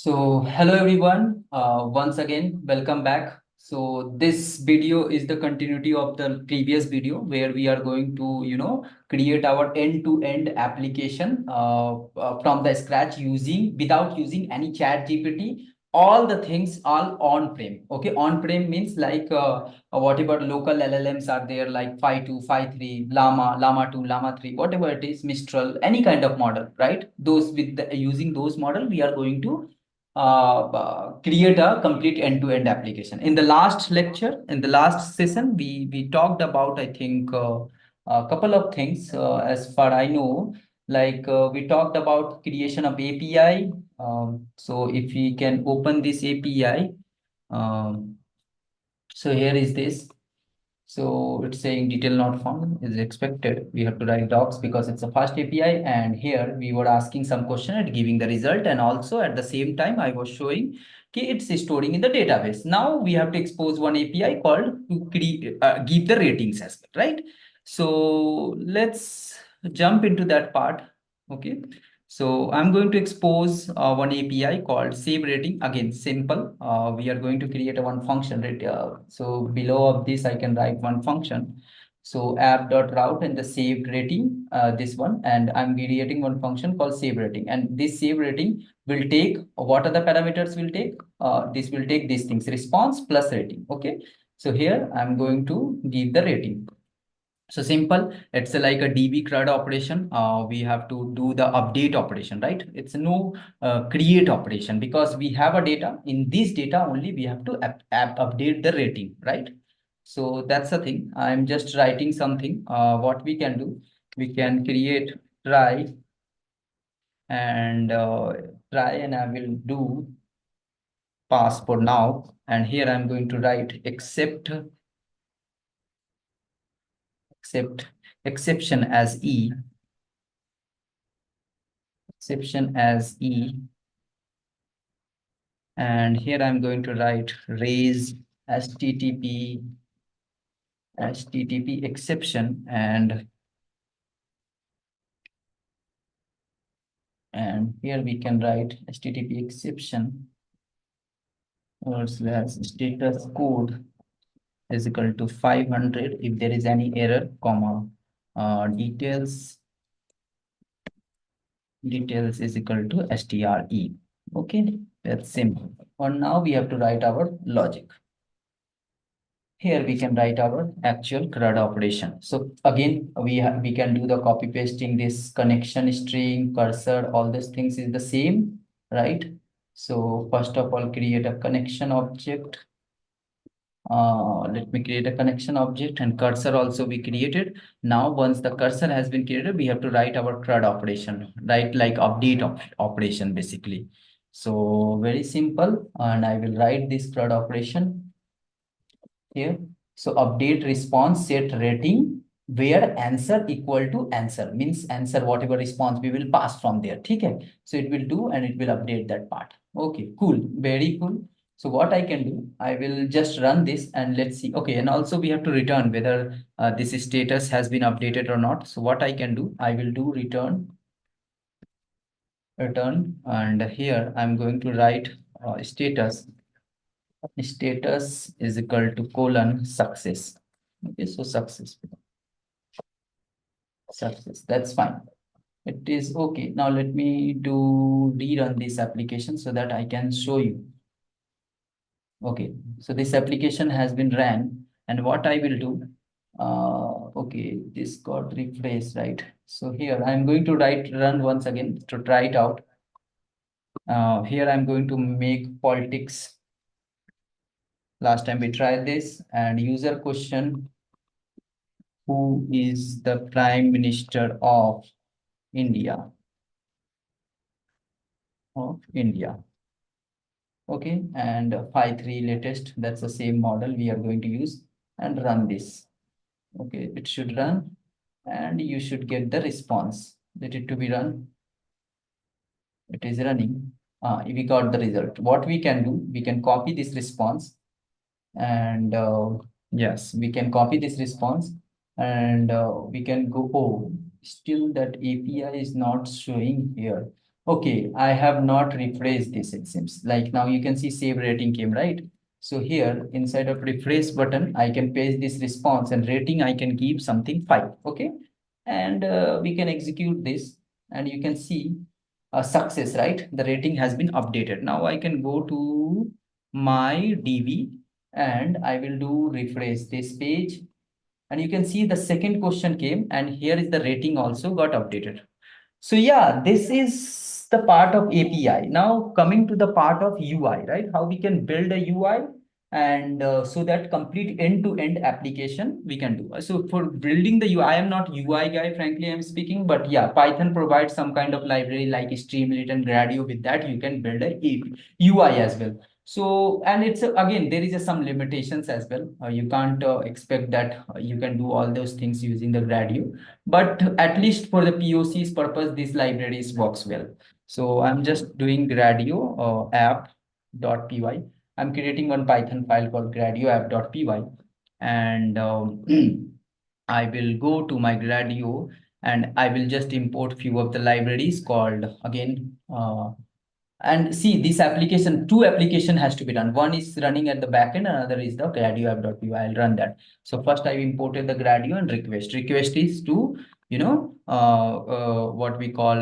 So hello everyone, once again, welcome back. So this video is the continuity of the previous video where we are going to, create our end-to-end application from the scratch without using any chat GPT. All the things all on-prem. Okay, on-prem means like whatever local LLMs are there like Phi2, Phi3, Llama, Llama 2, Llama 3, whatever it is, any kind of model, right? Using those model, we are going to create a complete end-to-end application. In the last lecture, in the last session, we talked about, I think, a couple of things as far I know, like we talked about creation of API. So if we can open this API, so here is this. So it's saying detail not found is expected. We have to write docs because it's a fast API. And here we were asking some question and giving the result. And also at the same time, I was showing it's storing in the database. Now we have to expose one API called to give the ratings as well, right? So let's jump into that part. Okay. So I'm going to expose one API called save rating. Again, simple. We are going to create a one function. Right? So below of this, I can write one function. So app.route and the saved rating, this one, and I'm creating one function called save rating. And this save rating will take, what are the parameters will take? This will take these things, response plus rating. Okay. So here I'm going to give the rating. So simple, it's like a DB CRUD operation. We have to do the update operation, right? It's no create operation because we have a data. In this data only, we have to update the rating, right? So that's the thing. I'm just writing something. What we can do, we can create try and I will do pass for now. And here I'm going to write except exception as E, and here I'm going to write raise http exception, and here we can write http exception or slash status code is equal to 500 if there is any error, comma details is equal to STRE. Okay, that's simple. For now, we have to write our logic. Here we can write our actual CRUD operation. So again, we can do the copy pasting, this connection string, cursor, all these things is the same, right? So first of all, create a connection object. Let me create a connection object, and cursor also we created. Now, once the cursor has been created, we have to write our CRUD operation, right? Like update operation basically. So very simple, and I will write this CRUD operation here. So update response set rating where answer equal to answer means answer whatever response we will pass from there. Okay. So it will do and it will update that part. Okay, cool, very cool. So what I can do, I will just run this and let's see. Okay, and also we have to return whether this status has been updated or not. So what I can do, I will do return, and here I'm going to write status is equal to colon success. Okay, so success, that's fine. It is okay. Now let me do rerun this application so that I can show you. Okay, so this application has been ran, and what I will do, okay, this got refreshed, right? So here I'm going to run once again to try it out. Here I'm going to make politics. Last time we tried this, and user question, who is the Prime Minister of India? Okay, and Phi3 latest, that's the same model we are going to use, and run this. Okay, it should run, and you should get the response. Let it to be run. It is running. We got the result. What we can do, we can copy this response, and yes, we can copy this response, and we can go. Oh, still that API is not showing here. Okay, I have not rephrased this, it seems. Like now you can see save rating came, right? So here inside of refresh button, I can paste this response and rating I can give something 5. Okay. And we can execute this and you can see a success, right? The rating has been updated. Now I can go to my DV and I will do refresh this page. And you can see the second question came and here is the rating also got updated. So yeah, this is the part of API. Now coming to the part of UI, right? How we can build a UI and so that complete end-to-end application we can do. So for building the UI, I am not UI guy, frankly, I'm speaking, but yeah, Python provides some kind of library like Streamlit and Gradio. With that, you can build a UI as well. So, and it's again, there is some limitations as well. You can't expect that you can do all those things using the Gradio, but at least for the POC's purpose, this libraries works well. So I'm just doing Gradio app.py. I'm creating one Python file called Gradio app.py, and I will go to my Gradio and I will just import few of the libraries called again and see this application, two application has to be done. One is running at the backend, another is the Gradio app.py. I'll run that. So first I imported the Gradio and request. Request is to, what we call,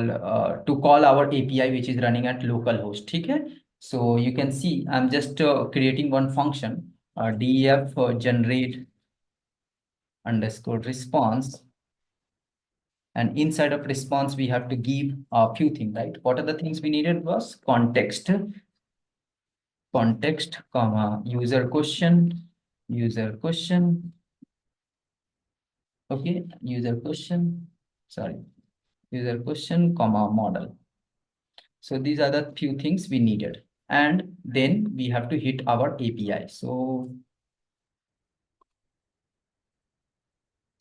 to call our API, which is running at localhost. Okay. So you can see I'm just creating one function, def generate underscore response. And inside of response, we have to give a few things, right? What are the things we needed was context, comma, user question, okay, user question, comma, model. So these are the few things we needed. And then we have to hit our API. So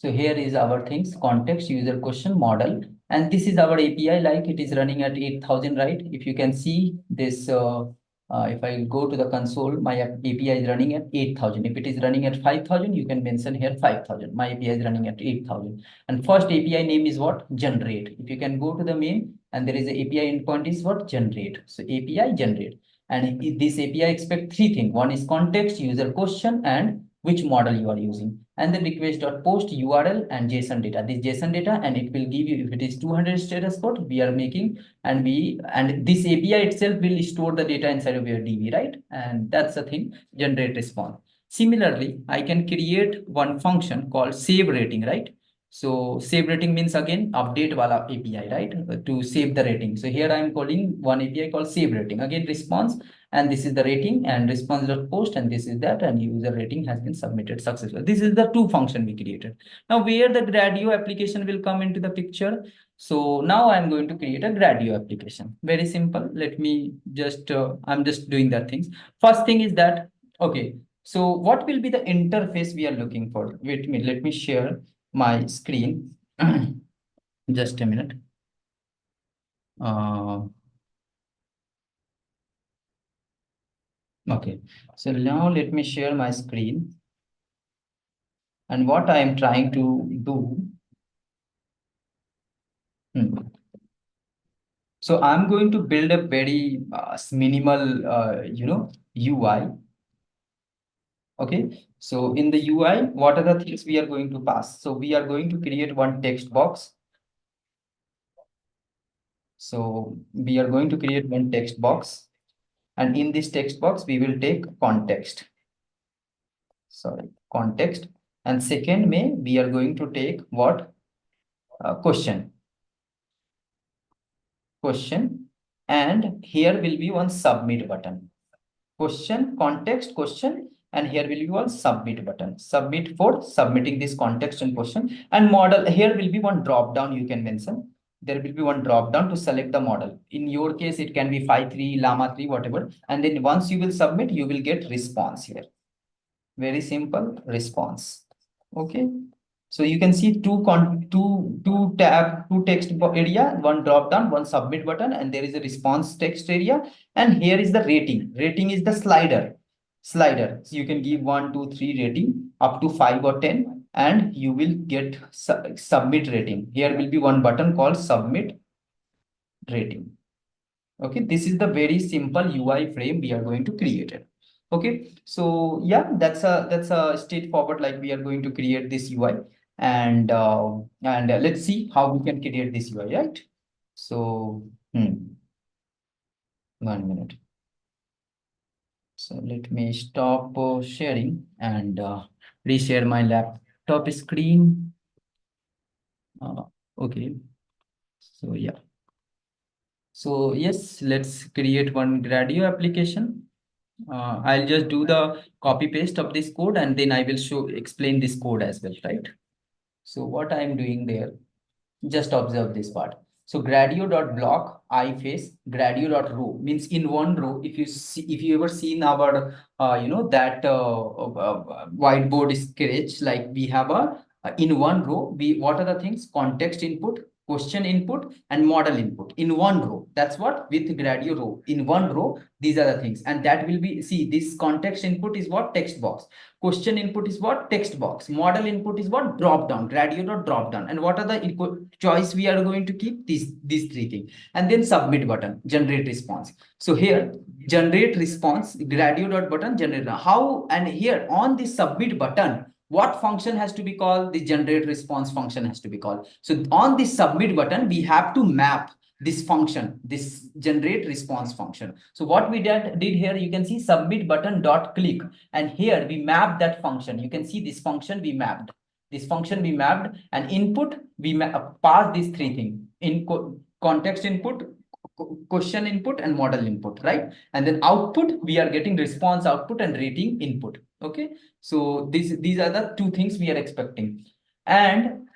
here is our things, context, user question, model. And this is our API, like it is running at 8,000, right? If you can see this, if I go to the console, my API is running at 8,000. If it is running at 5,000, you can mention here 5,000. My API is running at 8,000. And first API name is what? Generate. If you can go to the main and there is a API endpoint is what? Generate. So API generate. And this API expect three things. One is context, user question, and which model you are using. And then request.post URL and JSON data. This JSON data, and it will give you if it is 200 status code we are making, and this API itself will store the data inside of your DB, right? And that's the thing, generate response. Similarly, I can create one function called save rating, right? So save rating means again update wala API, right? To save the rating. So here I am calling one API called save rating. Again response, and this is the rating, and response.post, and this is that, and user rating has been submitted successfully. This is the two function we created. Now where the Gradio application will come into the picture. So now I'm going to create a Gradio application. Very simple. Let me just, I'm just doing that things. First thing is that, okay, so what will be the interface we are looking for? Wait a minute, let me share my screen. Just a minute. Okay, so now let me share my screen. And what I am trying to do. So I'm going to build a very minimal, UI. Okay. So in the UI, what are the things we are going to pass? So we are going to create one text box. So we are going to create one text box. And in this text box, we will take context. Sorry, context. And second, we are going to take what? Question. And here will be one submit button. Question, context, question, and here will be one submit button. Submit for submitting this context and question. And model, here will be one drop down you can mention. There will be one drop down to select the model. In your case, it can be Phi3, Llama 3, whatever. And then once you will submit, you will get response here. Very simple response. Okay. So you can see two text area, one drop down, one submit button, and there is a response text area. And here is the rating. Rating is the slider. So you can give 1, 2, 3 rating up to 5 or 10, and you will get submit rating. Here will be one button called submit rating. Okay, this is the very simple UI frame we are going to create it. Okay, so yeah, that's a straightforward, like we are going to create this UI, and let's see how we can create this UI, right? So 1 minute. So let me stop sharing and reshare my laptop screen. Okay, so yeah. So yes, let's create one Gradio application. I'll just do the copy paste of this code and then I will explain this code as well, right? So what I'm doing there, just observe this part. So gradio.block iface gradio.row means in one row. If you see, if you ever seen our that whiteboard sketch, like we have a in one row, we what are the things? Context input, question input, and model input in one row. That's what with gradio row. In one row, these are the things, and that will be, see, this context input is what? Text box. Question input is what? Text box. Model input is what? Drop down, graduate or drop down. And what are the choice we are going to keep? These three things. And then submit button, generate response. So here, generate response, graduate dot button, generate. How? And here on the submit button, what function has to be called? The generate response function has to be called. So on the submit button, we have to map this function, this generate response function. So what we did here, you can see submit button dot click, and here we map that function. You can see this function we mapped. This function we mapped, and input we pass these three things in context input, question input, and model input, right? And then output we are getting response output and rating input. Okay, so these are the two things we are expecting. And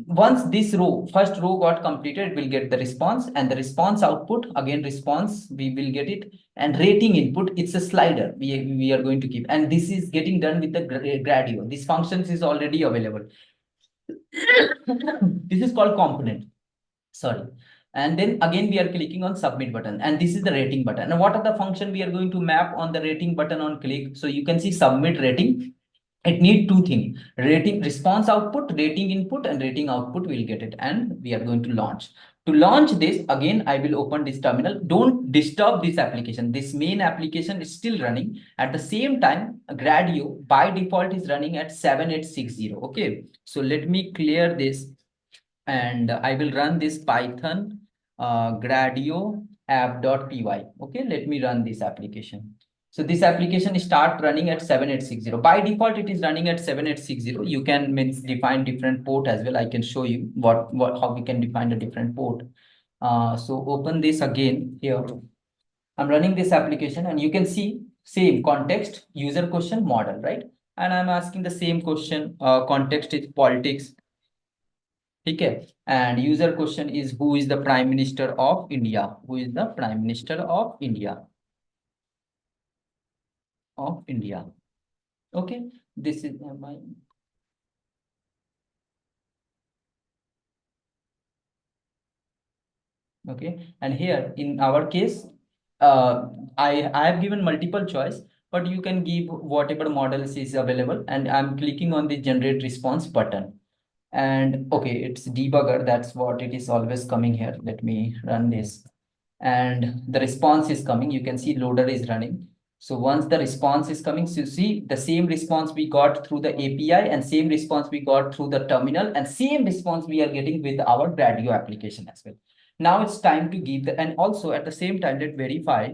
once this first row got completed, it will get the response, and the response output, again response, we will get it, and rating input, it's a slider we are going to keep, and this is getting done with the gradio. This functions is already available. This is called component, sorry. And then again we are clicking on submit button, and this is the rating button. And what are the function we are going to map on the rating button on click? So you can see submit rating. It need two things: rating response output, rating input, and rating output. We'll get it, and we are going to launch. To launch this, again I will open this terminal. Don't disturb this application. This main application is still running. At the same time, gradio by default is running at 7860. Okay, so let me clear this, and I will run this Python gradio app.py. Okay, let me run this application. So this application start running at 7860. By default, it is running at 7860. You can define different port as well. I can show you how we can define a different port. So open this again here. I'm running this application, and you can see same context, user question, model, right? And I'm asking the same question. Context is politics. Okay, and user question is who is the Prime Minister of India? Who is the Prime Minister of India? Of India. Okay, this is my. Okay, and here in our case, I have given multiple choice, but you can give whatever models is available, and I'm clicking on the generate response button. And okay, it's debugger, that's what it is always coming here. Let me run this, and the response is coming. You can see loader is running. So once the response is coming, so you see the same response we got through the API, and same response we got through the terminal, and same response we are getting with our Gradio application as well. Now it's time to give the, and also at the same time, let's verify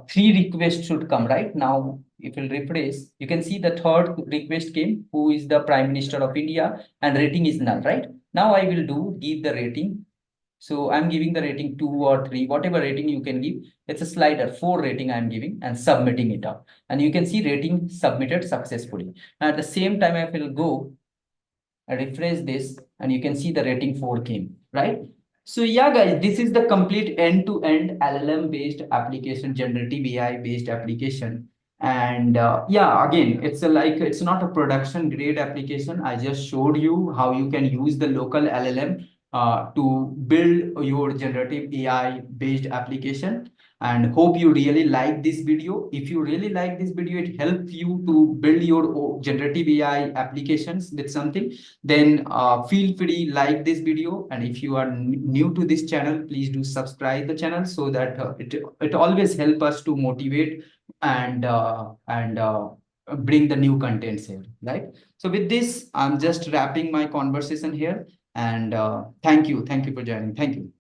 three requests should come right now. If we'll refresh, you can see the third request came, who is the Prime Minister of India, and rating is null, right? Now I will give the rating. So I'm giving the rating 2 or 3, whatever rating you can give. It's a slider, 4 rating I'm giving and submitting it up. And you can see rating submitted successfully. Now at the same time, I will go refresh this, and you can see the rating 4 came, right? So yeah, guys, this is the complete end-to-end LLM-based application, generative AI-based application. And yeah, again, it's not a production grade application. I just showed you how you can use the local LLM to build your generative AI-based application. and hope you really like this video. If you really like this video, it helps you to build your generative AI applications with something, then feel free like this video. And if you are new to this channel, please do subscribe the channel so that it always help us to motivate and bring the new contents here, right? So with this, I'm just wrapping my conversation here, and thank you for joining. Thank you.